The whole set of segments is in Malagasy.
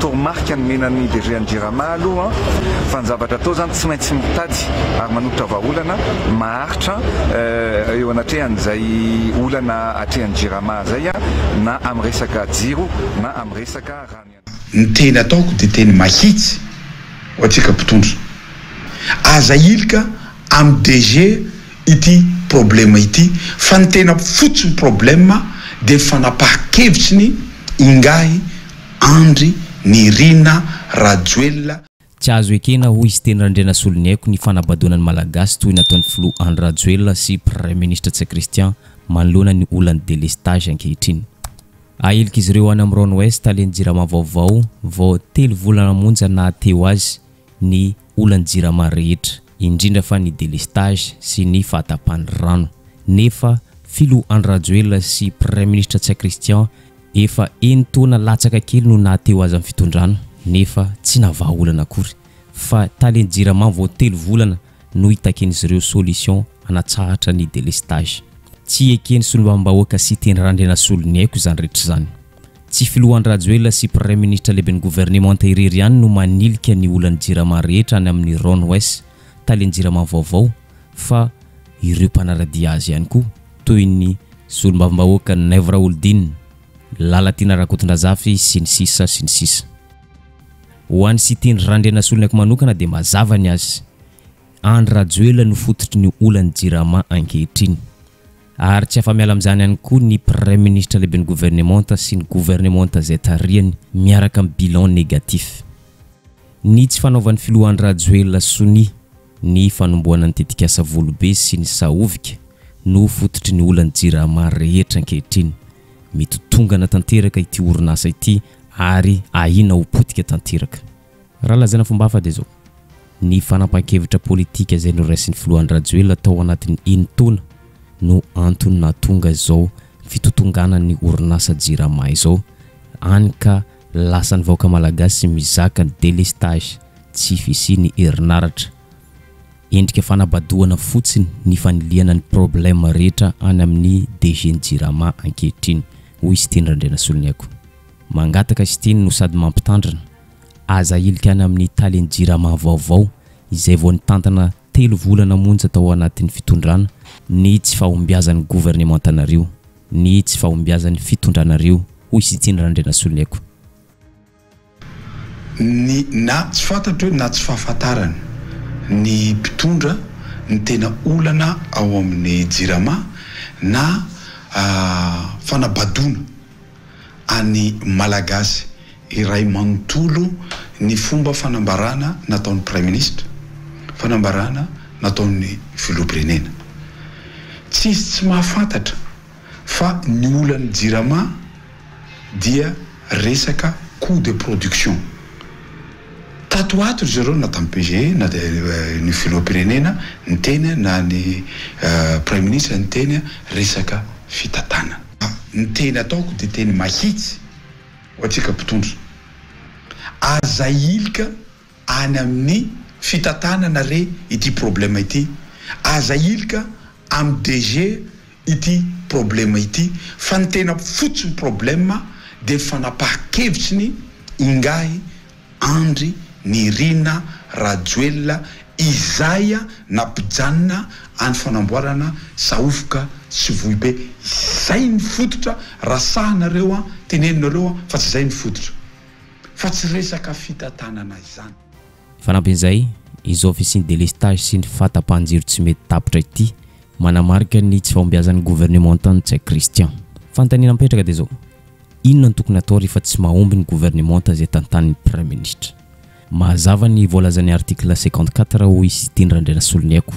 toromarika ny menan'ny DG Anjirama aloha fa ny zavatra atao zany tsy maintsy mitady ary manotra vahaolana maharitra eo anatrehan'izay olana atrehan'ny Jirama zay na amin'ny resaka jiro na amin'ny resaka rano. Ny teny ataoko dia teny mahitsy ho antsika mpitondra. Aza ilika amin'ny DG ity problème ity fa ny tena fotsiny problème dia fanapahan-kevitsiny Ingahy Andry Nirina Rajoelina. Tsy azo ekena hoy izy teny Randriana Soloniaiko ny fanabadonan'ny malagasy toy nataon'ny filoha Andry Rajoelina sy Premier Ministre Christian manoloana ny olana délestage ankehitriny. Ailika izy ireo any amin'ny Rond Ouest talen'ny Jirama vaovao vao 3 volana monja nahateo azy ny olana Jirama rehetra indrindra fa ny délestage sy ny fahatapahany rano. Nefa filoha Andry Rajoelina sy Premier Ministre Christian efa taona latsaka kely no nahateo azy amin'ny fitondrana nefa tsy navahaolana akory fa talen'ny Jirama vao 3 volana no hitaken'izy ireo solution anatsahatra ny délestage. Tsy ekeny solombam-bahoaka sy teny Randriana Soloniaiko zany rehetra zany. Tsy filoha Andry Rajoelina sy Premier Ministre lehiben'ny gouvernement irery ihany no manilika ny olana Jirama rehetra any amin'ny Rond Ouest talen'ny Jirama vaovao fa ireo mpanaradia azy ihany koa toy ny solombam-bahoaka Nevra Oldin, Lalatina Rakotondrazafy sy ny sisa. Ho an'ny sy teny Randriana Soloniaiko manokana dia mazava ny azy. Andry Rajoelina no fototry ny olana Jirama ankehitriny. Ary tsy afa-miala amin'izany ihany koa ny Premier Ministre lehiben'ny gouvernement sy ny gouvernement izay tarihany miaraka amin'ny bilan négatif. Ny tsy fanaovan'ny filoha Andry Rajoelina soni ny fanomboana ny tetikasa volobe sy ny saovika no fototry ny olana Jirama rehetra ankehitriny. Mitotongana tanteraka ity orinasa ity ary ahina ho potika tanteraka. Raha lazana fomba hafa dia zao. Ny fanapahan-kevitra politika izay noraisin'ny filoha Andry Rajoelina tao anatin'ny 1 taona no antony nahatonga izao fitotongana ny orinasa Jirama izao any ka lasan'ny vahoaka malagasy mizaka ny délestage tsy fisiany herinaratra. Endrika fanabadoana fotsiny ny faniliana ny problème rehetra any amin'ny DG Jirama ankehitriny hoy izy teny Randriana Soloniaiko. Mangataka izy teny no sady mampitandrina aza ilika any amin'ny talen'ny Jirama vaovao izay vao nitantana 3 volana monja tao anatin'ny fitondrana ny tsy fahombiazan'ny gouvernementanareo, ny tsy fahombiazan'ny fitondranareo hoy izy teny Randriana Soloniaiko. Na tsy fantatro na tsy fahafantarana ny mpitondra ny tena olana ao amin'ny Jirama na fanabadona any malagasy iray manontolo ny fomba fanambarana nataon'ny Premier Ministre, fanambarana nataon'ny filoham-pirenena. Tsy mahafantatra fa ny olana Jirama dia resaka coût de production. Tato ato zero na tamin'ny PG na ny filoham-pirenena ny teny na ny Premier Ministre ny teny resaka fitatana. Ny teny ataoko dia teny mahitsy ho antsika mpitondra. Aza ilika any amin'ny fitatana re ity problème ity. Aza ilika amin'ny DG ity problème ity fa ny tena fotsiny problème dia fanapahan-kevitsiny Ingahy Andry Nirina Rajoelina izay nampijanona any fanamboarana saofoka sy vohibe. Zay ny fototra rasahanareo teneninareo fa tsy zay ny fototra fa tsy resaka fitatanana izany. Fanampin'izay izao fisiny délestage sy ny fahatapahan-jiro tsy mety tapitra ity manamarika ny tsy fahombiazan'ny gouvernementan'ny Christian. Fanontaniana mipetraka dia zao. Inona ny tokony atao rehefa tsy mahomby ny gouvernement izay tantanin'ny Premier Ministre? Mazava ny voalazan'ny article 54 hoy izy teny Randriana Soloniaiko.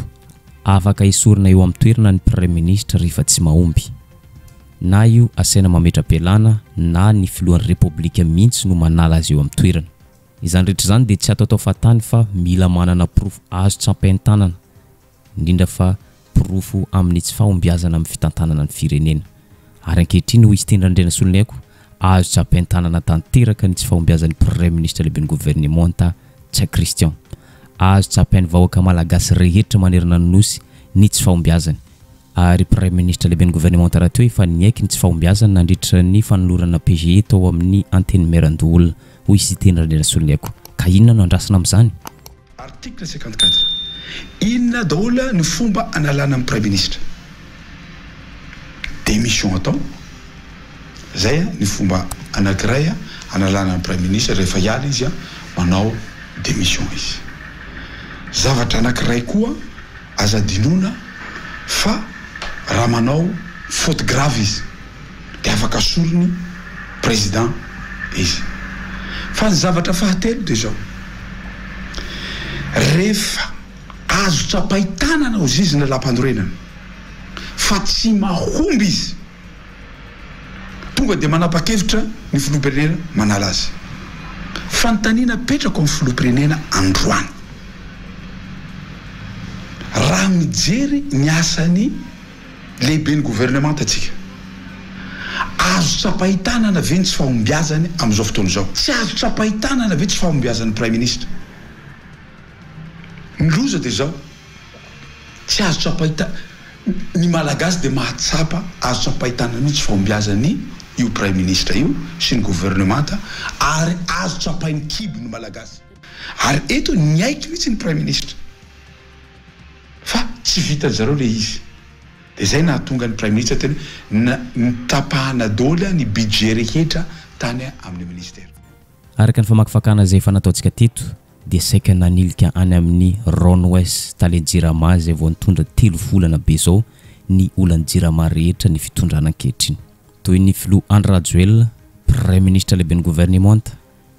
Afaka isorina eo amin'ny toerana ny Premier Ministre rehefa tsy mahomby. Na io asaina mametra-pialana na ny filohan'ny Repoblika mihitsy no manala azy eo amin'ny toerana. Izany rehetra izany dia tsy atao fatany fa mila manana proof azo tsampain-tanana indrindra fa profo amin'ny tsy fahombiazana amin'ny fitantanana ny firenena. Ary ankehitriny hoy izy teny Randriana Soloniaiko azo tsapain-tanana tanteraka ny tsy fahombiazan'ny Premier Ministre lehiben'ny gouvernement Christian. Azo tsapain'ny vahoaka malagasy rehetra manerana ny nosy ny tsy fahombiazany. Ary Premier Ministre lehiben'ny gouvernement raha teo efa niaiky ny tsy fahombiazany nandritra ny fanolorana PGE tao amin'ny anteny Merandoolona hoy sitendrandrena solony aiko ka inona no andrasana amin'izany article 54 inona daholo ny fomba analana amin'ny premier ministre démission atao zay ny fomba anankiray analana amin'ny premier ministre rehefa hiala izy manao démission izy zavatra anankiray koa azadinoana fa raha manao faute grave izy dia afaka sorony président izy fa ny zavatra fahatelo dia zao rehefa azo tsapahitanana ao zizina lampandorenana fa tsy mahomby izy tonga dia manapa-kevitra ny filoham-pirenena manala azy fanontaniana petrako amin'ny filoham-pirenena androany raha mijery ny asany lehibe ny gouvernement tatsika azo tsapahitanana ve ny tsy fahombiazany amin'izao fotoana izao tsy azo tsapahitanana ve tsy fahombiazan'ny premier ministre ny loza dia zao tsy azo tsapahita ny malagasy dia mahatsapa azo tsapahitanana mihitsy fahombiazany io premier ministre io sy ny gouvernementa ary azo tsapahin'ny kibo ny malagasy ary eto ny aiky mihitsy ny premier ministre fa tsy vita zareo le izy dia zay nahatonga ny premier ministre tena na nitapahana dola ny budget rehetra tany amin'ny ministère araka ny famakifakana zay efa nataontsika teto dia saika nanilika any amin'ny Ron West Talenjirama zay vao nitondra 3 volana be zao ny olany Jirama rehetra ny fitondrana ankehitriny toy ny filoha Andry Rajoelina premier ministre lehibe ny gouvernement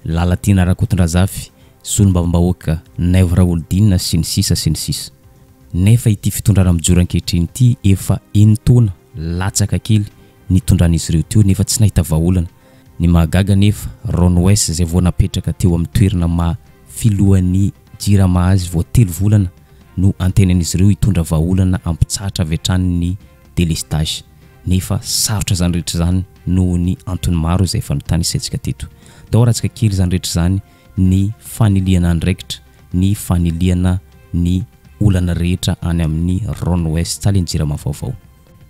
Lalatina Rakotondrazafy solombavam-bahoaka Naivo Raholdina sy ny sisa nefa ity fitondrana mijoro ankehitriny ity efa entona latsaka kely nitondran'izy ireo teo nefa tsy nahita vahaolana ny mahagaga nefa Ron West zay vao napetraka teo amin'ny toerana filohan'ny Jirama azy vao 3 volana no antenan'izy ireo hitondra vahaolana ampitsahatra avy hatrany ny délestage nefa sarotra zany rehetra zany noho ny antony maro izay efa notany isetsika teto dao ratsika kely zany rehetra zany ny faniliana andraikitra ny faniliana ny olana rehetra any amin'ny Ron West Talenjirama vaovao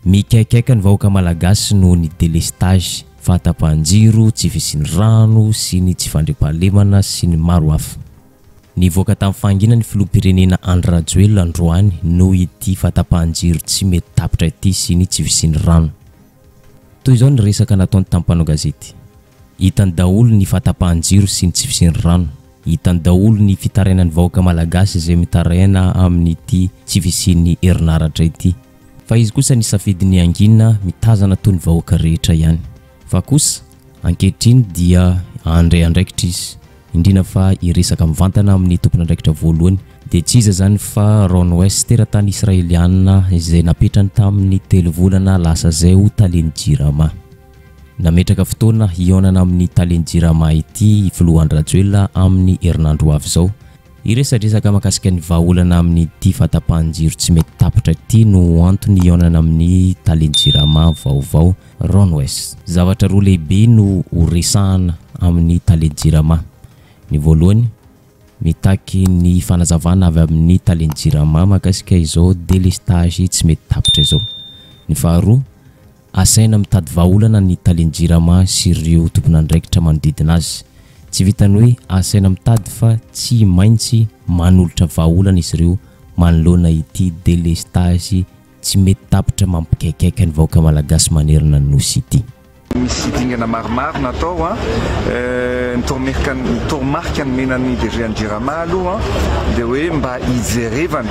mikaikaika ny vahoaka malagasy noho ny délestage fahatapahan-jiro tsy fisiany rano sy ny tsy fandriam-pahalemana sy ny maro hafa ny voaka tamin'ny fahangina ny filoham-pirenena Andry Rajoelina androany noho ity fahatapahan-jiro tsy mety tapitra ity sy ny tsy fisiany rano toy izao ny resaka nataony tamin'ny mpanao gazety hitany daholo ny fahatapahan-jiro sy ny tsy fisiany rano hitany daholo ny fitarainan'ny vahoaka malagasy izay mitaraina amin'ity tsy fisiany herinaratra ity fa izy kosa ny safidiny angina mitazana toy ny vahoaka rehetra ihany fa kosa ankehitriny dia andray andraikitra izy indrina fa iresaka mivantana amin'ny tompona andraikitra voalohany dia tsy iza zany fa Ron West teratany israeliana izay napetrany tamin'ny 3 volana lasa zay ho Talenjirama nametraka fotoana hionana amin'ny Talenjirama ity filoha Andry Rajoelina amin'ny herinandro avy zao iresadresaka makasika ny vahaolana amin'ny ity fahatapahan-jiro tsy mety tapitra ity no antony hionana amin'ny Talenjirama vaovao Ron West zavatra roa lehibe no horesahana amin'ny Talenjirama ny voalohany mitaky ny fanazavana avy amin'ny Talenjirama makasika izao délestage tsy mety tapitra izao ny faharoa asaina mitady vahaolana ny Talenjirama sy ireo tompon'andraikitra manodidina azy tsy vitany hoe asaina mitady fa tsy maintsy manolotra vahaolana izy ireo manoloana ity délestage tsy mety tapitra mampikaikaika ny vahoaka malagasy manerana ny nosy ity misy dingana maromaro natao toromarika ny menan'ny DG Jirama aloha dia hoe mba hijerevana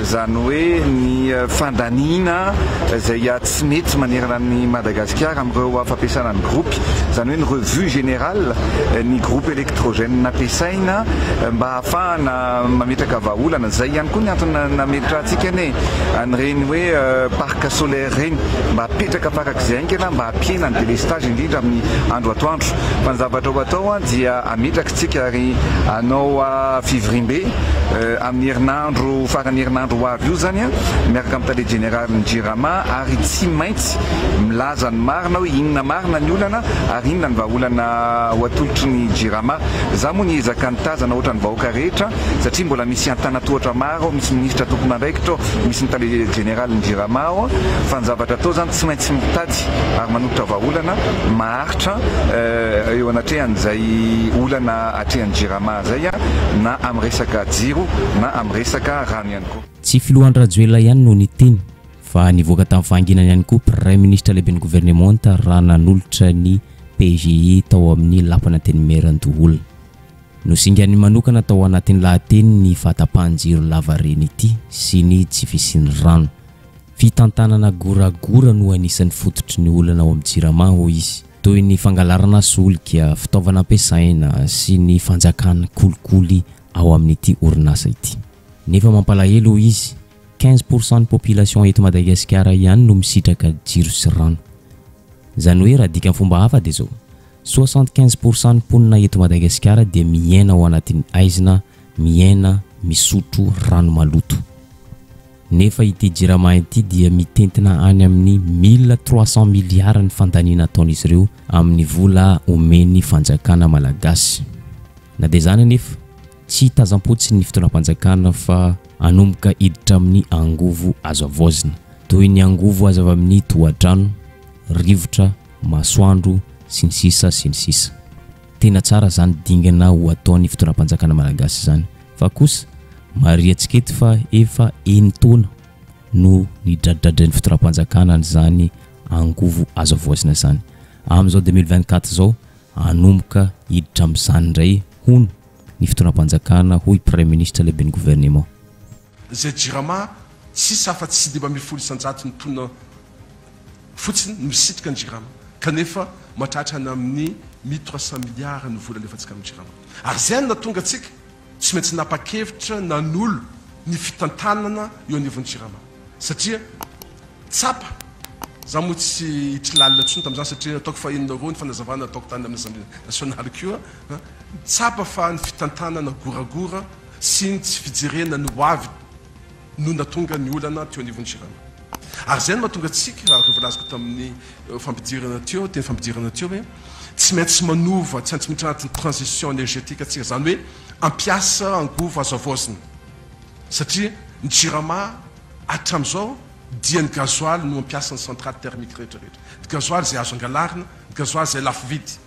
zany hoe ny fandanina izay tsy mety manerana ny Madagasikara amin'ireo fampiasana ny groupe zany hoe ny revue générale ny groupe électrogène nampiasaina mba ahafahana mametraka vahaolana zay ihany koa ny antony nametra antsika ne an'ireny hoe parc solaire reny mba apetraka farak'izay ankana mba ampiena ny délestage indrindra amin'ny andro atoandro fa ny zavatra ho atao dia ametraka tsika ary anao fivrimbe amin'ny herinandro farany herinandro ho avy io zany miaraka amin'ny tale général ny Jirama ary tsy maintsy milaza ny marina hoe inona marina ny olana ary inona ny vahaolana ho atolotry ny Jirama za moa ny ezaka nitazana ohatra ny vahoaka rehetra satria mbola misy antanatohatra maro misy ministra tompon'andraikitra misy ny tale général ny Jirama fa ny zavatra atao zany tsy maintsy mitady ary manolotra vahaolana olana maharitra eo anatrehan'izay olana atrehan'ny jirama zay na amin'ny resaka jiro na amin'ny resaka rano ihany koa. Tsy filohan'ny Rajoelina ihany no niteny fa nivoaka tamin'ny fahanginana ihany koa Premier Ministre lehibe ny gouvernement raha nanolotra ny PGI tao amin'ny lapana teny merandoholona. No singany manokana tao anatin'ny lahateny ny fahatapahan-jiro lavareny ity sy ny tsy fisian'ny rano. Fitantanana goragora no anisan'ny fototry ny olana ao amin'ny jirama ho izy, toy ny fangalarana solika, fitaovana ampiasaina sy ny fanjakana kolikoly ao amin'ity orinasa ity. Nefa mampalahelo izy, 15% ny population eto Madagasikara ihany no misitraka jiro sy rano. Zany hoe raha dika fomba hafa dia zao 75% ny mponina eto Madagasikara dia miaina ao anatin'ny aizina, miaina misotro rano maloto. Nefa ity jirama ity dia mitentina any amin'ny 1300 miliara ny fandaniana ataon'izy ireo amin'ny vola omeny fanjakana malagasy. Na dia zany nefa tsy tazam-potsiny ny fitondram-panjakana fa anomboka hiditra amin'ny angovo azo avozina, toy ny angovo azo avy amin'ny tohadrano, rivotra, masoandro sy ny sisa sy ny sisa. Tena tsara zany dingana ho ataon'ny fitondram-panjakana malagasy zany, fa kosa mariatsika eto fa efa enitaona no nidradradran'ny fitondram-panjakana zany angovo azo avozina zany. Amin'izao 2024 zao anomboka hiditra amin'izany indray hono ny fitondram-panjakana hoy Premier Ministre lehibe ny gouvernement. Zay jirama tsisy afa-tsy dia mba 100 isanjato ny tona fotsiny misitrika ny jirama, kanefa mahatratra any amin'ny 1300 miliara ny vola alefantsika amin'ny jirama. Ary zay na tonga atsika tsy maintsy napakevitra nanolo ny fitantanana eo anivon'ny jirama, satria tsapa za moa tsy hitry tsony tamin'izany satria ataoko fa enina roa ny fanazavana ataoko tany amin'ny assemblée nationale koa, tsapa fa ny fitantanana goragora sy ny tsy fijerena ny hoavy no natonga ny olana teo anivon'ny jirama. Ary zay no mahatonga atsika raha volaziko tamin'ny fampidirana teo, teny fampidirana teo hoe tsy maintsy manova, tsy maintsy miditra anatin'ny transition énergétique atsika, zany hoe ampiasa angovo azo avozina, satria ny jirama hatramin'izao dia ny gasoil no ampiasa ny centrale thermique rehetrarehetra. Ny gasoil zay azo angalarina, ny gasoil zay lafo vidy.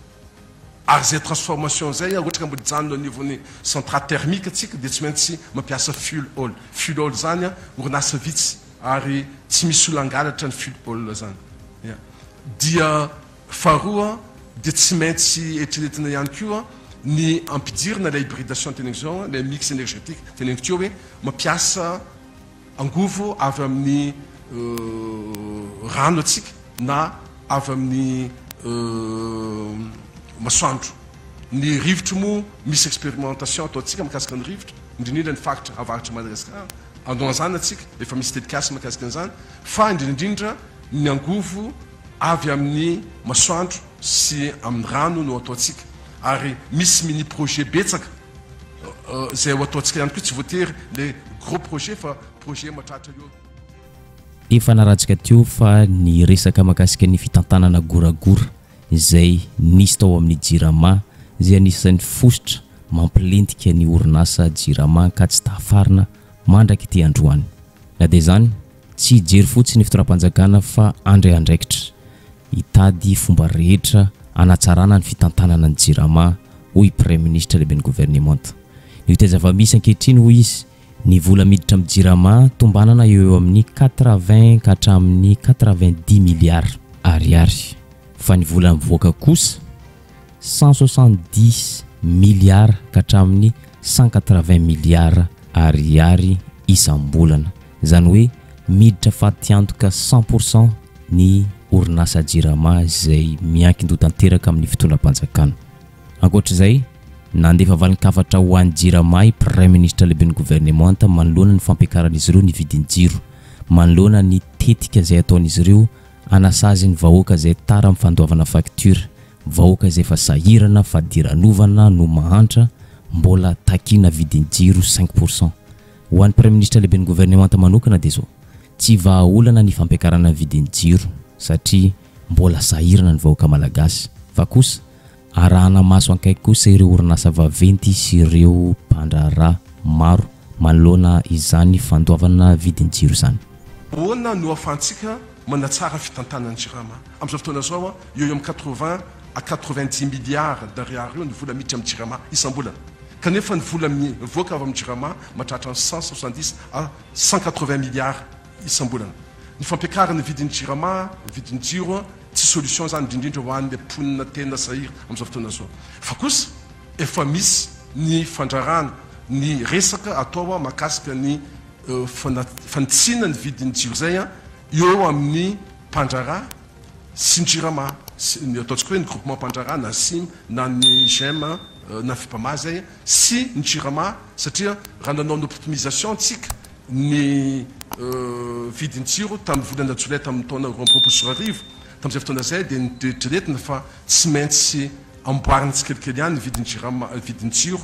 Ary zay transformation zay ohatra ka mbola janona au niveau ny centrale thermique atsika dia tsy maintsy mampiasa fuel oil. Fuel oil zany orinasa vitsy ary tsy misy olangalatra ny fuel oil zany. Dia faharoa dia tsy maintsy eritreretina ihany koa ny ampidirina la hybridation teneniko zao, le mix énergétique teneniko teo hoe mampiasa angovo avy amin'ny rano atsika na avy amin'ny masoandro. Ny rivotra moa misy expérimentation ataontsika mikasika ny rivotra, indrindrindra ny faritra avaritra Madagasikara. Andao zany atsika efa misy dédicace mikasika an'izany, fa indrindrindra ny angovo avy amin'ny masoandro sy amin'ny rano no ataontsika. Ary misy mini projet betsaka zay ho ataontsika ihany koa, tsy voatery le gros projet fa projet mahatratra eo. Efa naratsika teo fa ny resaka makasika ny fitantanana goragora izay nisy tao amin'ny jirama izay anisan'ny fosotra mampilentika ny orinasa jirama ka tsy tafarina mandraka ity androany. Na dia zany tsy hijery fotsiny ny fitondram-panjakana fa andray andraikitra hitady fomba rehetra anatsarana ny fitantanana ny jirama hoy Premier Ministre lehibe ny gouvernement. Ny tezava misy ankehitriny hoy izy ny vola miditra amin'ny jirama tombanana eo amin'ny 80 ka hatramin'ny 90 miliara ariary, fa ny vola mivoaka kosa 170 miliara ka hatramin'ny 180 miliara ariary isam-bolana. Zany hoe miditra fatiantoka 100% ny orinasa jirama izay miankin-doha tanteraka amin'ny fitondram-panjakana. Ankoatr'izay nandefa valin-kafatra ho an'ny jirama i Premier Ministre lehibe ny gouvernement manoloana ny fampiakaran'izy ireo ny vidin'ny jiro, manoloana ny tetika izay ataon'izy ireo anasazy ny vahoaka izay tara amin'ny fandoavana facture, vahoaka izay fa sahirana fa diranovana no mahantra mbola takina vidin'ny jiro 5%. Ho an'ny Premier Ministre lehibe ny gouvernement manokana dia zao tsy vahaolana ny fampiakarana vidin'ny jiro satria mbola sahirana ny vahoaka malagasy, fa kosa arahana maso ankaiky kosa ireo orinasa vaventy sy ireo mpandraharaha maro manoloana izany fandoavana vidin'ny jiro zany. Ahoana no ahafahantsika manatsara fitantanany Jirama am'izao fotoana zao eo amin'ny 80 à 90 milliards d'ariary io ny vola miditra amin'ny Jirama isam-bolana kanefa ny vola mivoaka avy amin'ny Jirama mahatratra 170 à 180 milliards isam-bolana ny fampiakarana vidin'ny Jirama vidin'ny jiro tsy solution zany indrindra ho an'ny mponina tena sahira am'izao fotoana zao fa kosa efa misy ny fandrarana ny resaka atao mahakasika ny fanitsina ny vidin'ny jiro zay eo amin'ny mpandrara sy ny Jirama ny ataontsika hoe ny groupement mpandrara na sim na ny GEM na FIPAMA zay sy ny Jirama satria raha nanao ny optimisation tsika ny vidin'ny jiro tamin'ny volana jolay tamin'ny taona 2024 tamin'izay fotoana zay dia nitreretina fa tsy maintsy amboarina tsikelikely ihany ny vidin'ny Jirama vidin'ny jiro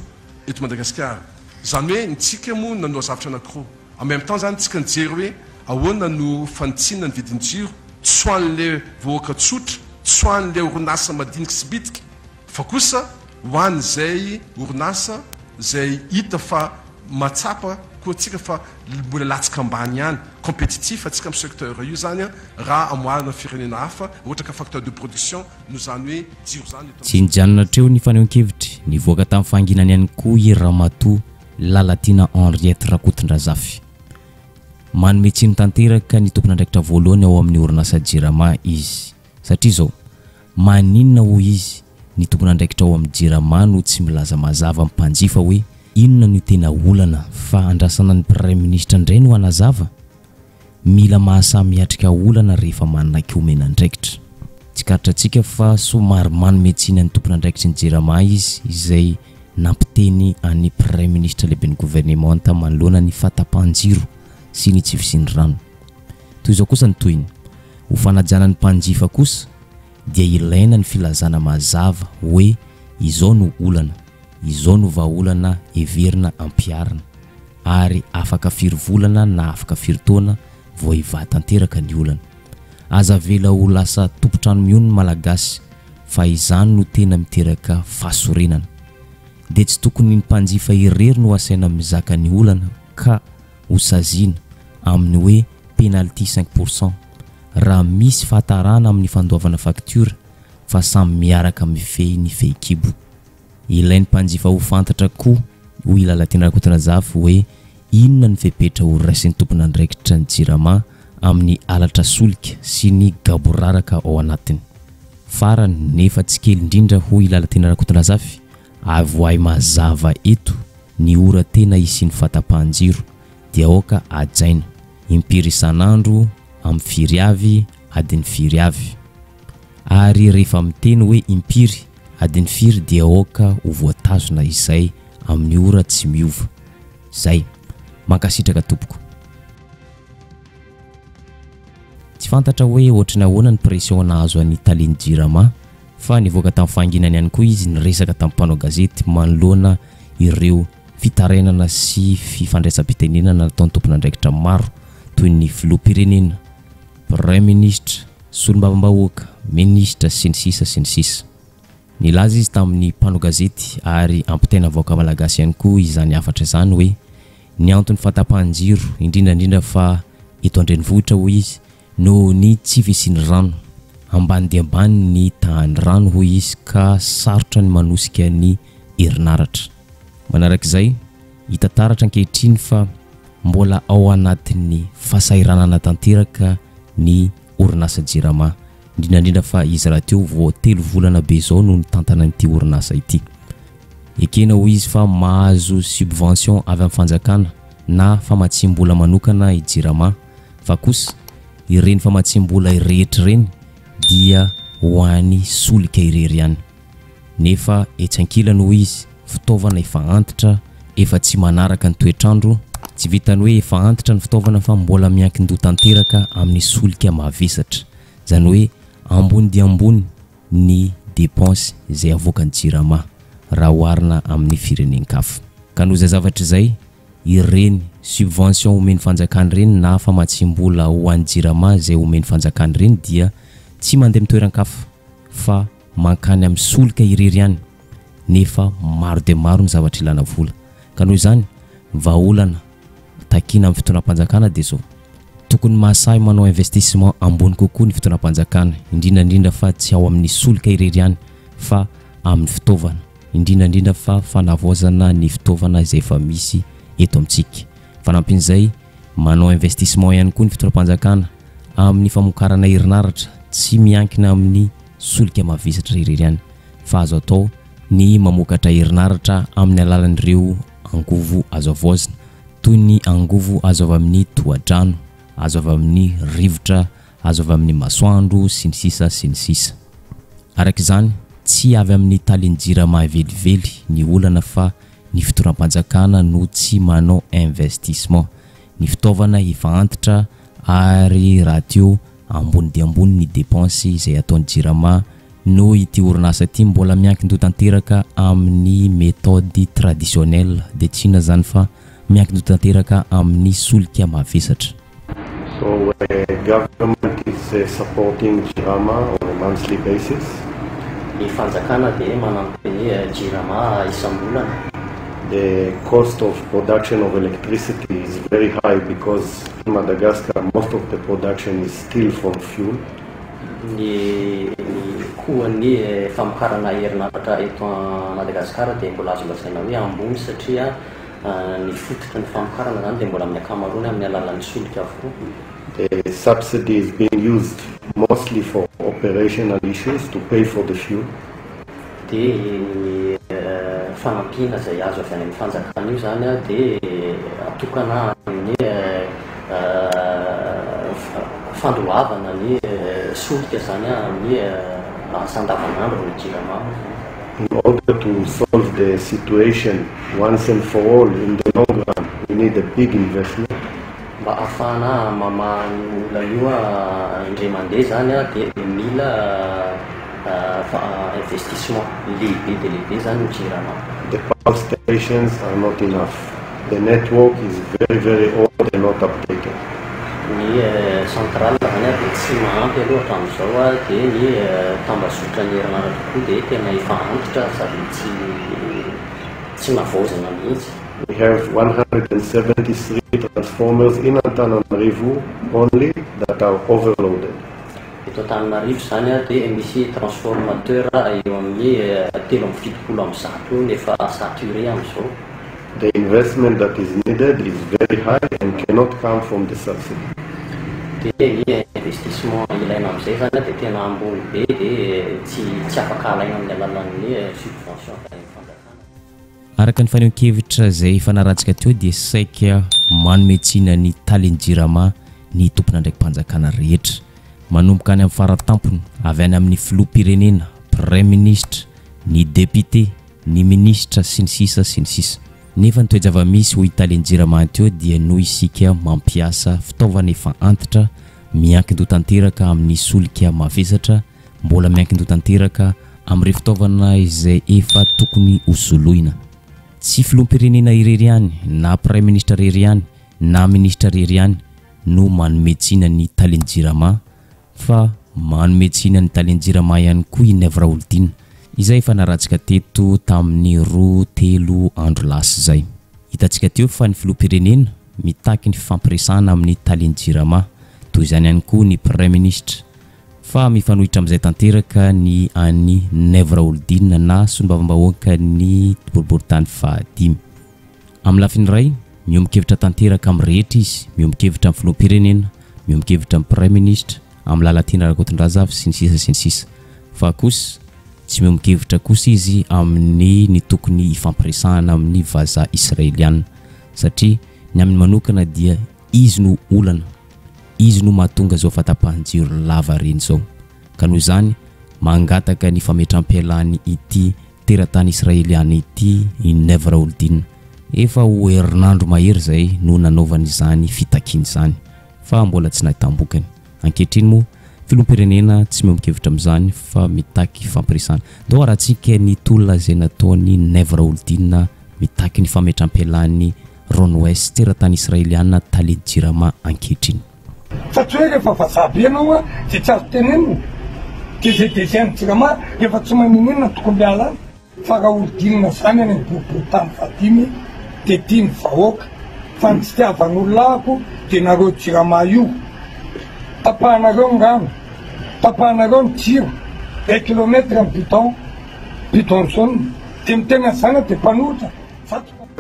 eto Madagasikara zany hoe nitsika moa nanao zavatra anankiroa en même temps zany tsika nijery hoe ahoana no fanitsina ny vidin'ny jiro tsy ho an'le voaka tsotra tsy ho an'le orinasa madinika sy bitika fa kosa ho an'izay orinasa zay hita fa matsapa koa tsika fa mbola latsaka ambany ihany compétitif atsika amin'ny secteur io zany raha amoarina firenena hafa ohatra ka facteur de production no zany hoe jiro zany tsy nijanona treo ny fanehoan-kevitry nivoaka tamin'ny fanginany ihany koa i Ramatoa Lalatina Henriette Rakotondrazafy manome tsiny tanteraka ny tompon'andraikitra voalohany ao amin'ny orinasa Jirama izy satria zao maninona ho izy ny tompon'andraikitra ao amin'ny Jirama no tsy milaza mazava amin'ny mpanjifa hoe inona no tena olana fa andrasana ny Premier Ministre indray no anazava mila mahasamy hatrika olana rehefa manana kiomena andraikitra tsy karatratsika fa somary manome tsiny ny tompon'andraikitra ny Jirama izy izay nampiteny any Premier Ministre lehibe ny gouvernement manoloana ny fatapan-jiro sy ny tsivisiny rano toy izao kosa ny toyiny ho fanajanan'ny mpanjifa kosa dia ilaina ny filazana mazava hoe izao no olana izao no vaolana heverina ampiarina ary afaka firy-volana na afaka firy-taona vao hivatanteraka ny olana aza vela ho lasa tompotrano mihony malagasy fa izany no tena miteraka fahasorenana dia tsy tokony ny mpanjifa irery no asaina mizaka ny olana ka hosazina amin'ny hoe penalty 5% raha misy fahatarana amin'ny fandoavana facture fa samy miaraka mifehy ny fehikibo ilainy mpanjifa ho fantatra koa ho Lalatina Rakotondrazafy hoe inona ny fepetra ho raisin'ny tompon'andraikitra ny Jirama amin'ny alatra solika sy ny gaboraraka ao anatiny farany nefa tsy kely indrindra ho Lalatina Rakotondrazafy avoay mazava eto ny ora tena isiany fatapahan-jiro dia aoka ajaina impiry isan'andro amin'ny firy avy adiny firy avy ary rehefa miteny hoe impiry adiny firy dia aoka ho voatazona izay amin'ny ora tsy miova zay mankasitraka tompoko tsy fantatra hoe ohatrany ahoana ny pression nahazo an'ny Taliny Jirama fa nivoaka tamin'ny fanginany ihany koa izy niresaka tamin'ny mpanao gazety manoloana ireo fitarainana sy fifandraisam-pitenenana nataon'ny tompon'andraikitra maro toy ny filoham-pirenena Premier Ministre solombavam-bahoaka ministra sy ny sisa nilaza izy tamin'ny mpanao gazety ary ampitaina avoaka malagasy ihany koa izany afatra izany hoe ny antony fatapahan-jiro indrindrandrindra fa eto andrenivohitra ho izy no ny tsy visiny rano ambany dia ambany ny tahany rano ho izy ka sarotra ny manosika ny herinaratra manarak'izay hita taratra ankehitriny fa mbola ao anatin'ny fahasahiranana tanteraka ny orinasa Jirama indrindrandrindra fa izy raha teo vao 3 volana be zao no nitantana n'ity orinasa ity ekena ho izy fa mahazo subvention avy amin'ny fanjakana na famatsim-bola manokana i Jirama fa kosa ireny famatsim-bola irehetra ireny dia ho an'ny solika irery ihany nefa etsy ankilany ho izy fitaovana efa antitra efa tsy manaraka ny toetrandro tsy vitany hoe efa antitra ny fitaovana fa mbola miankin-doha tanteraka amin'ny solika mahavesatra zany hoe ambony dia ambony ny dépense izay avoakany Jirama raha oharina amin'ny firenenkafa ka noho izay zavatra izay ireny subvention omeny fanjakany ireny na famatsim-bola ho an'ny Jirama izay omeny fanjakany ireny dia tsy mandeha mitoeran-kafa fa mankany amin'ny solika irery ihany nefa maro dia maro ny zavatra ilana vola ka noho izany vaolana takina amin'ny fitoeram-panjakana dia zao tokony mahasahy manao investissement ambony kokoa ny fitoeram-panjakana indrindrandrindra fa tsy ao amin'ny solika irery ihany fa amin'ny fitaovana indrindrandrindra fa fanavaozana ny fitaovana izay efa misy eto amintsika fanampin'izay manao investissement ihany koa ny fitoeram-panjakana amin'ny famokarana herinaratra tsy miankina amin'ny solika mavesatra irery ihany fa azo atao ny mamokatra herinaratra amin'ny alalan'ireo angovo azo avaozana toy ny angovo azo avy amin'ny tohadrano azo avy amin'ny rivotra azo avy amin'ny masoandro sy ny sisa araka izany tsy avy amin'ny talenjirama velively ny olana fa ny fitoeram-panjakana no tsy manao investissement ny fitaovana efa antitra ary radio ambony dia ambony ny dépense izay ataony jirama no ity orinasa ity mbola miankin-doha tanteraka amin'ny méthode traditionnelle de tsina zany fa miankin-doha tanteraka amin'ny solika mavesatra. So government is supporting Jirama on a monthly basis. Ny fanjakana dia manampy ny Jirama isambolana. The cost of production of electricity is very high because in Madagascar most of the production is still from fuel. Ny koan'ny famokarana herinaratra eto Madagascar dia mbola azo lazaina hoe ambony satria ny fototra ny famokarana zany dia mbola amin'ny akamaroany amin'ny alalan'ny solika avokoa. The subsidy is being used mostly for operational issues to pay for the fuel. Dia ny fanampiana izay azo avy any amin'ny fanjakana io zany dia atokana amin'ny fandoavana ny solika zany amin'ny asan-davanandro ny Jirama. In order to solve the situation once and for all in the long run, we need a big investment. Mba ahafahana mamana io indray mandeha zany dia mila investissement lehibe zany ny Jirama. The power stations are not enough. The network is very, very old and not updated. Ny centrale zany dia tsy mahampy aloha hatramin'izao dia ny tambazotra ny herinaratra koa dia tena efa antitra sady tsy navaozana mihitsy. We have 173 transformers in Antananarivo only that are overloaded. Eto Antananarivo zany dia misy transformateur eo amin'ny 370 nefa saturé amin'izao. The investment that is needed is very high and cannot come from the subsidy. Dia ny investissement ilaina amin'izay zany dia tena ambony be dia tsy afaka alaina amin'ny alalan'ny subvention amin'ny fanjakana. Araka ny fanehoan-kevitra izay fanarahantsika teo dia saika manometsina ny talenjirama ny tompon'andraiki-panjakana rehetra manomboka any amin'ny faratampony avy any amin'ny filoham-pirenena premier ministre ny député ny ministra sy ny sisa nefa ny toe-java-misy ho talenjirama teo dia noho isika mampiasa fitaovana efa antitra miankin-doha tanteraka amin'ny solika mavesatra mbola miankin-doha tanteraka amin'ireo fitaovana izay efa tokony hosoloina. Tsy filoham-pirenena irery ihany na premier ministre irery ihany na ministra irery ihany no manometsina ny talenjirama fa manometsina ny talenjirama ihany koa i Nèvre Oldine izay efa narahantsika teto tamin'ny 2-3 andro lasa izay. Hitantsika teo fa ny filoham-pirenena mitaky ny fifampiresahana amin'ny talenjirama toy izany ihany koa ny premier ministre fa mifanohitra amin'izay tanteraka ny any Nèvre Oldine na solombavam-bahoaka ny boriboritany fahadimy. Amin'ny lafiny iray miombo-kevitra tanteraka amin'ny rehetra izy, miombo-kevitra amin'ny filoham-pirenena, miombo-kevitra amin'ny premier ministre amin'ny lalatina Rakotondrazafy sy ny sisa fa kosa tsy miombo-kevitra kosa izy amin'ny ny tokony ifampiresahana amin'ny vazaha israeliana satria ny amin'ny manokana dia izy no olana, izy no mahatonga zao fatapahan-jiro lava reny zao ka noho izany mangataka ny fametram-pialany ity teratany israeliana ity i Nèvre Oldine efa ho herinandro mahery zay no nanaovany izany fitakiana izany fa mbola tsy nahitambokany. Ankehitriny moa filoham-pirenena tsy miombo-kevitra amin'izany fa mitaky fampiresahana. Ndao arahantsika ny tolona izay nataony Nèvre Oldine mitaky ny fametram-pialany Ron West teratany israeliana talenjirama ankehitriny. Fa tsy hoe rehefa vazabe ianao dia tsy azo tenenina dia izay deziany Jirama efa tsy maninina tokony miala fa raha Oldine zany any boriboritany fahadimy dia tiany vahoaka fa ny tsy tiavan'olonako dia nareo jirama io tapahanareo ngano tapahanareo ny jiro 1 kilometre amin'ny bidon jaune dia mitena zana dia mpanotra.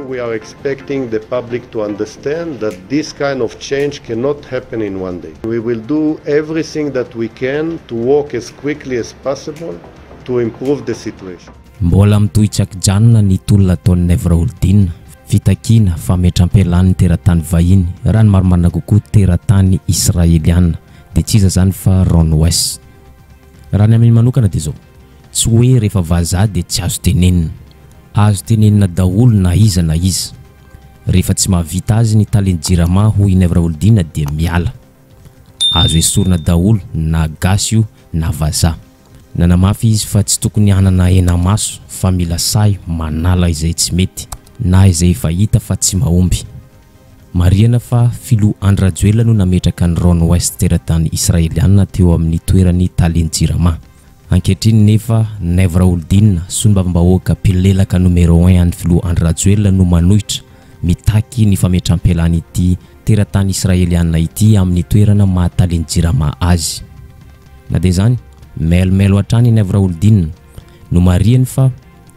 We are expecting the public to understand that this kind of change cannot happen in one day. We will do everything that we can to work as quickly as possible to improve the situation. Mbola mitohitsaky janona ny tolona ataon'ny Nevraoldina fitakina fametram-pialan'ny teratany vahiny raha ny marimarina kokoa teratany Israeliana dia tsy iza zany fa Ron West. Raha ny amin'ny manokana dia zao tsy hoe rehefa vazaha dia tsy azo tenenina, azo tenenina daholo na iza rehefa tsy mahavita azy ny talenjirama hoy Nevraoldina dia miala, azo esorina daholo na gasy io na vazaha. Nanamafy izy fa tsy tokony hanana hena maso fa mila say manala izay tsy mety na izay efa hita fa tsy mahomby. Mariana fa Philou Andrajoela no nametraka ny Ron West teratany Israeliana teo amin'ny toerany talenjirama. Ankehitriny nefa Nevraoldina solombavam-bahoaka mpilelaka numero 1 an'ny Philou Andrajoela no manohitra mitaky ny fametram-pialana ity teratany Israeliana ity amin'ny toerana mahatalenjirama azy. Na dia zany melomelo hatrany Nevraoldina no mariany fa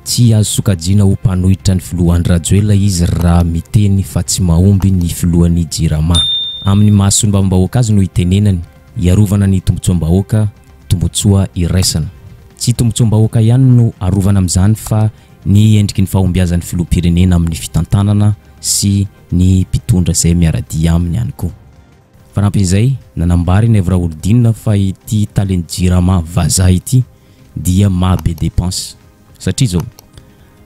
tsy azo sokajiana ho mpanohitra ny Philou Andrajoela izy raha miteny fa tsy mahomby ny filohan'ny jirama. Amin'ny mahasolombavam-bahoaka azy no itenenany iarovana ny tombotsoam-bahoaka tombotsoa iraisana. Tsy tombotsoam-bahoaka ihany no arovana amin'izany fa ny endriky ny fahombiazan'ny filoham-pirenena amin'ny fitantanana sy ny mpitondra izay miaradia aminy ihany koa. Fanampin'izay nanambary Nevraoldina fa ity talenjirama vazaha ity dia mahabe dépense satria zao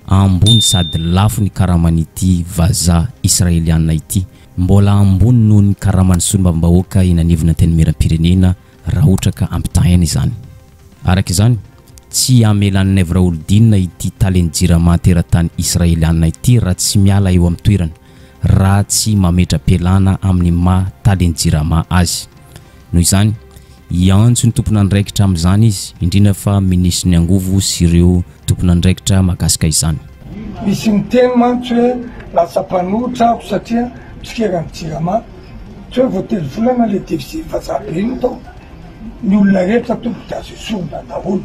ambony sady lafo ny karaman'ity vazaha Israeliana ity, mbola ambony noho ny karaman'ny solombavam-bahoaka inanivona teny miram-pirenena raha ohatra ka ampitahaina izany. Araka izany tsy amelan'ny Nevraoldina ity talenjirama teratany Israeliana ity raha tsy miala eo amin'ny toerana, raha tsy mametra-pialana amin'ny mahatalenjirama azy. Noho izany iantso ny tompon'andraikitra amin'izany izy, indrindra fa ministry ny angovo sy ireo tompon'andraikitra mahakasika izany. Misy miteny mantsy hoe lasa mpanohitra ako satria tsikeran'ny jirama tsy hoe voatelo volana le deficit vazaha be iny tao. Ny olona rehetra tompo dia azo esorina daholo,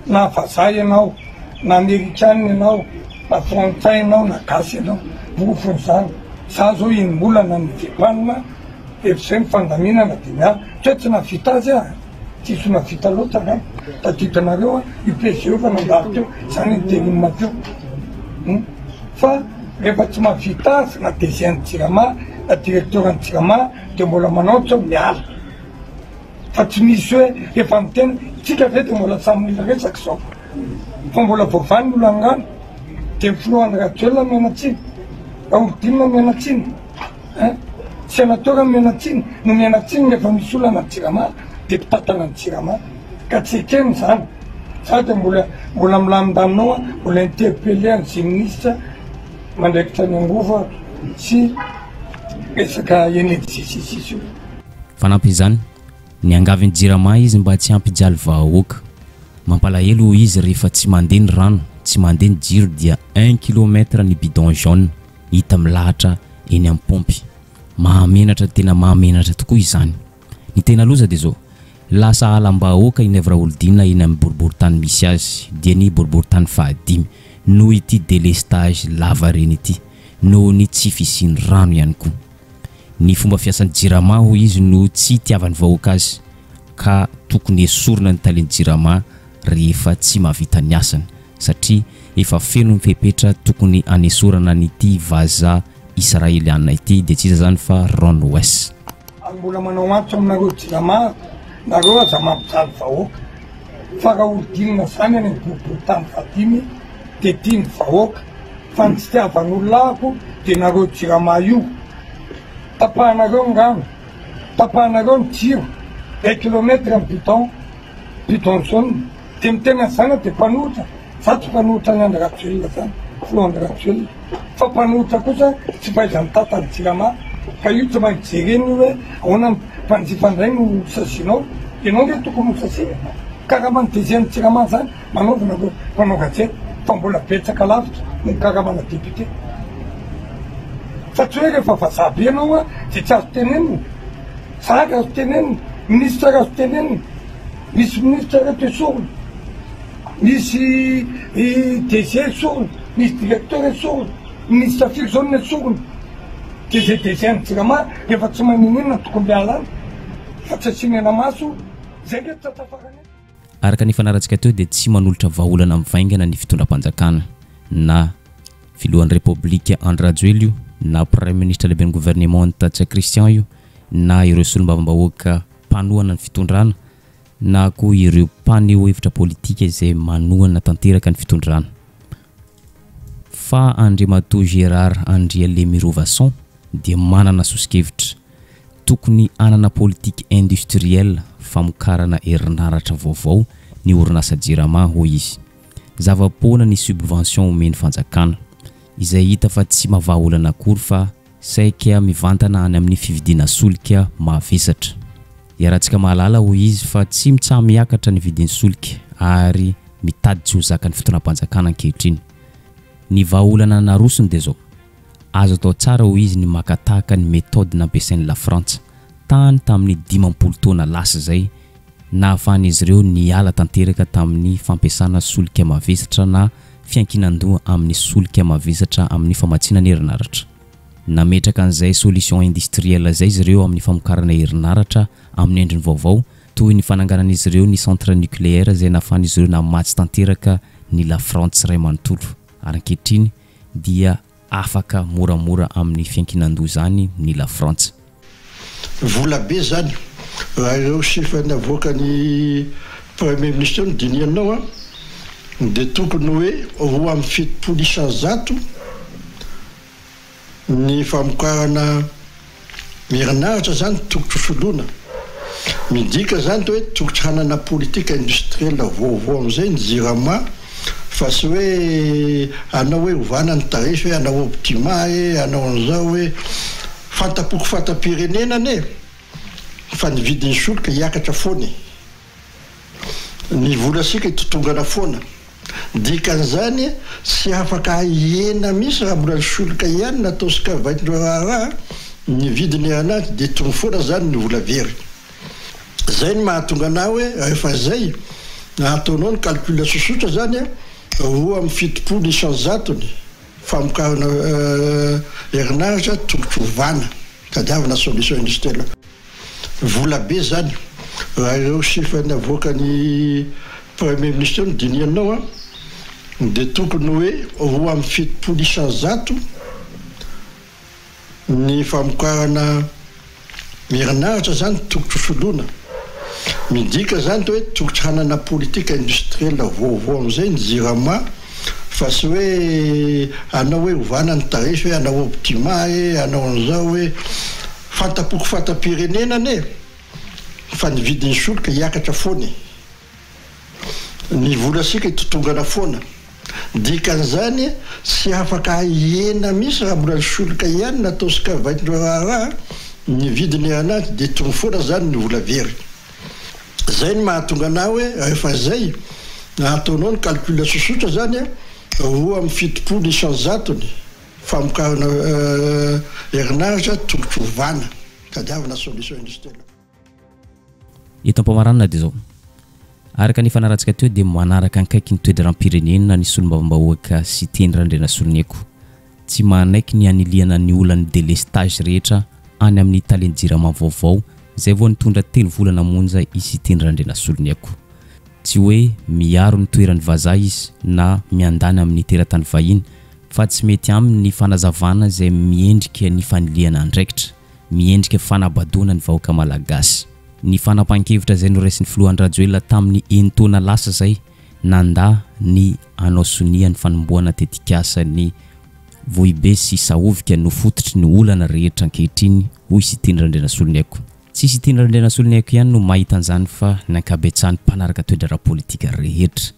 na vazaha ianao na amerikanina ianao na frantsay ianao na gasy ianao vofon'izany. Za zao inombolana ny vepanina efizay mifandaminana dia miala tsy hoe tsy navita azy tsy iso navita loatra ka taditanareo UPGE fa nandalo teo zany ny teninina teo fa rehefa tsy mahavita azy na DG-ny jirama na directeur-ny jirama dia mbola manao tsy miala. Fa tsy misy hoe efa miteny tsika ve dia mbola samyn'ila resaka zao fa mbola voavany olo angano dia Philou Andrajoela mianatsiny Raoldina mianatsiny senatora mianatsiny no mianatsiny rehefa misy olana ny jirama dia mpitatana ny jirama ka tsy ekeny zany. Za dia mbola milamindaminao mbola interpellé an'izay ministre mandraikitra ny angova sy resaka energie. Fanampin'izany ny angavin'ny jirama izy mba tsy hampijaly vahoaka, mampalahelo izy rehefa tsy mandeha ny rano, tsy mandeha ny jiro dia 1 kilometre ny bidon jaune hita milahatra eny amin'ny pompy. Mahamenatra, tena mahamenatra tokoa izany. Ny tena loza dia zao lasa alam-bahoaka i Nevraoldina eny amin'ny boriboritany misy azy dia ny boriboritany fahadimy noho ity délestage lava reny ity, noho ny tsy fisian'ny rano ihany koa. Ny fomba fiasan'ny jirama ho izy no tsy tiavan'ny vahoaka azy ka tokony esorina ny talenjirama rehefa tsy mahavita ny asany satria efa feno ny fepetra tokony anesorana n'ity vazaha Israeliana ity dia tsy iza zany fa Ron West. Mbola manao antso aminareo jirama nareo aza mampijaly vahoaka fa Raoldina zany any boriboritany fahadimy dia tiany vahoaka fa ny tsy tiavan'olonako dia nareo jirama io tapahanareo ngano tapahanareo ny jiro 1 kilometre amin'ny bidon jaune dia mitena zana dia mpanohitra. Za tsy mpanohitra ny Andrajoela zany Philou Andrajoela fa mpanohitra kosa tsy fahaiza mitata ny jirama ka io tsy maintsy jereny hoe ahoana mpanjifandray no sasinao ianao nge tokony hosasina karaha ny DG-ny jirama zany manaovana mpanao gazety fa mbola betsaka lavitra ny karamana député. fa tsy hoe rehefa vazabe ianao a de tsy azo tenenina saka azo tenenina ministra azo tenenina misy ministra reto esorona misy DG esorona misy directeur esorona ministre firy zao ny esorona de zay DG ny Jirama efa tsy maninina tokony mialana fa tsy asinena maso zay nge tsatafarany araka ny fanaratsika teo dia tsy manolotra vahaolana mivaingana ny fitondram-panjakana na filohan'ny république André Rajoelina io na premier ministre lehibe ny gouvernement Tatsa Christian io na ireo solombavambahoaka mpanohana ny fitondrana na koa ireo mpaneho hevitra politika izay manohana tanteraka ny fitondrana fa Andriamatoa Gérard Andria Lemirovasson dia manana sosikevitra tokony anana politique industrielle famokarana herinaratra vaovao ny orinasa Jirama ho izy zavapoana ny subvention omeny fanjakana izay hita fa tsy mavaolana akory fa saika mivantana any amin'ny fividiana solika mavesatra iarahantsika mahalala ho izy fa tsy mitsaha miakatra ny vidin'ny solika ary mitady tsy ho zakany fitondram-panjakana ankehitriny ny vahaolana narosony dia zao azo atao tsara ho izy ny makatahaka ny méthode nampiasain'ny la France tany tamin'ny 15 taona lasa zay na ahafahan'izy ireo niala tanteraka tamin'ny fampiasana solika mavesatra na fiankinandoha amin'ny solika mavesatra amin'ny famatsiana ny herinaratra nametraka an'izay solution industrielle zay izy ireo amin'ny famokarana herinaratra amin'ny endriny vaovao toy ny fananganan'izy ireo ny centre nucléaire zay nahafahan'izy ireo namatsy tanteraka ny la France ray manontolo ary ankehitriny dia afaka moramora amin'ny fiankinandoha zany ny la France vola be zany raha ireo sifany avoaka ny premier ministre ny dinianao dia tokony hoe roa amin'ny fitopolo isan-jato ny famokarana herinaratra zany tokotry soloana midika zany hoe tokotry hanana politique industrielle vaovao amin'izay ny Jirama fa sy hoe anao hoe ovana ny tarify hoe anao optima anao an'izao hoe fantapoko fanta-pirenenany fa ny vidin'ny solika hiakatra foana ny volasika hitotongana foana dikan'izany sy afaka hiena misy raha mbola ny solika ihany nataosika vaindroaraha ny vidiny anazy dia tonga foana zany ny vola very zay ny mahatonga anao hoe rehefa zay ataonao ny calcul sosotra zany roa amin'ny fitopolo isan-jatony famokarana herinaratra tokotry ovana tadiavana solution industrielle vola be zany raha ireo sifany avoaka ny premier ministre ny dinianao dia tokony hoe roa amin'ny fitopolo isan-jato ny famokarana herinaratra zany tokotry soloana midika zany hoe tokotry hanana politique industrielle vaovao amin'izay ny Jirama fa sy hoe anao hoe ovana ny tarify hoe anao optima anao an'izao hoe fantapoko fanta-pirenenany fa ny vidin'ny solika hiakatra foana ny volasika hitotongana foana dikan'izany sy afaka hiena misy raha mbola ny solika ihany nataosika vaindroaraha ny vidiny anazy dia tonga foana zany ny vola very zay ny mahatonga anao hoe rehefa zay ataonao ny calcul sosotra zany roa amin'ny fitopolo isan-jatony famokarana herinaratra tokotry ovana tadiavana solution industrielle eto ampamaranina dia zao araka ny fanaratsika teo dia manaraka ankaiky ny toedraram-pirenena ny solombavambahoaka sy teny randrena soloneko tsy manaiky ny aniliana ny olany délestage rehetra any amin'ny Italie Jirama vaovao zay vao nitondra 3 volana monja izy teny randrena soloneko tsy hoe miaro ny toeran'ny vazaha izy na miandany amin'ny teratany vahiny fa tsy mety amin'ny fanazavana zay miendrika ny faniliana andraikitra miendrika fanabadona ny vahoaka malagasy ny fanapahan-kevitra zay noraisiny filohan'ny Rajoelina tamin'ny 9 taona lasa zay nanda ny anao sonia ny fanomboana tetikasa ny voibe sy sahovika no fototry ny olana rehetra ankehitriny hoy sy teny randrena soloneko tsy sy teny randrena soloneko ihany no mahita an'izany fa nankabetsahany mpanaraka toedrara politika rehetra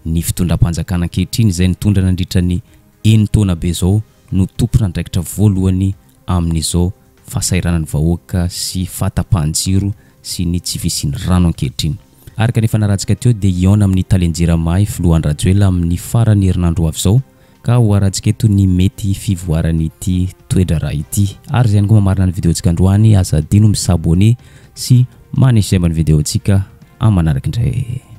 ny fitondram-panjakana ankehitriny zay nitondra nandritra ny 9 taona be zao no tompona andraikitra voalohany amin'izao fahasairanany vahoaka sy fatapahan-jiro sy ny tsy visiny rano ankehitriny araka ny fanaratsika teo dia iona amin'ny Italie Jirama filohan'ny Rajoelina amin'ny farany herinandro avy zao ka hoarantsika eto ny mety fivoarany ity toedra raha ity ary zany koa mamarina ny vidéontsika androany aza dino misabone sy manesembany vidéontsika amanaraka indray